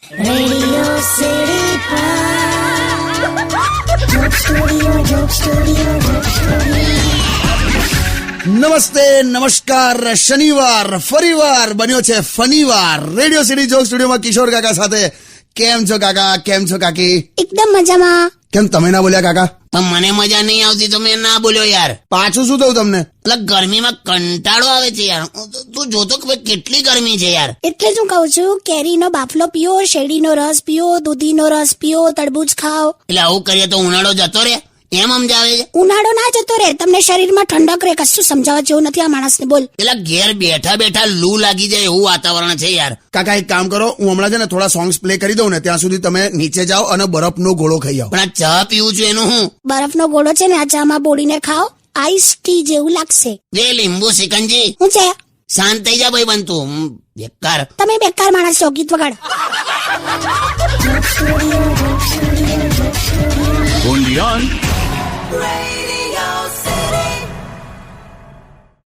Radio city નમસ્તે, નમસ્કાર. શનિવાર ફરીવાર બન્યો છે ફનીવાર. રેડિયો સિટી જોક સ્ટુડિયોમાં કિશોર કાકા સાથે. કેમ છો કાકા? કેમ છો કાકી? એકદમ મજામાં. કેમ તમે ના બોલ્યા કાકા? પણ મને મજા નહીં આવતી તો મેં ના બોલ્યો યાર. પાછું શું થયું તમને? એટલે ગરમીમાં કંટાળો આવે છે યાર. તું જોતો કે ભાઈ કેટલી ગરમી છે યાર. એટલે જ હું કહું છું, કેરીનો બાફલો પીઓ, શેરડીનો રસ પીઓ, દૂધીનો રસ પીઓ, તરબૂચ ખાઓ. એટલે આવું કરીએ તો ઉનાળો જતો રહે એમ સમજાવે છે. ઉનાળો ના જતો રહે, તમને શરીરમાં ઠંડક રહે. કશું સમજાવવા જેવું નથી આ માણસને. બોલ. એટલે ઘેર બેઠા બેઠા લૂ લાગી જાય એવું વાતાવરણ છે યાર. કાકા એક કામ કરો, હું હમણાં છે ને થોડા સોંગ્સ પ્લે કરી દઉં ને, ત્યાં સુધી તમે નીચે જાઓ અને બરફનો ગોળો ખાઈ આવો. પણ આ ચા પીવું છું એનું હું? બરફનો ગોળો છે ને આ ચામાં બોળીને ખાઓ, આઈસ ટી જેવું લાગશે. જે લીંબુ સિકંજી. હું છે? શાંત થઈ જા ભાઈ બનતું બેકાર. તમે બેકાર માણસ છો. ગીત વગાડ. Only on Radio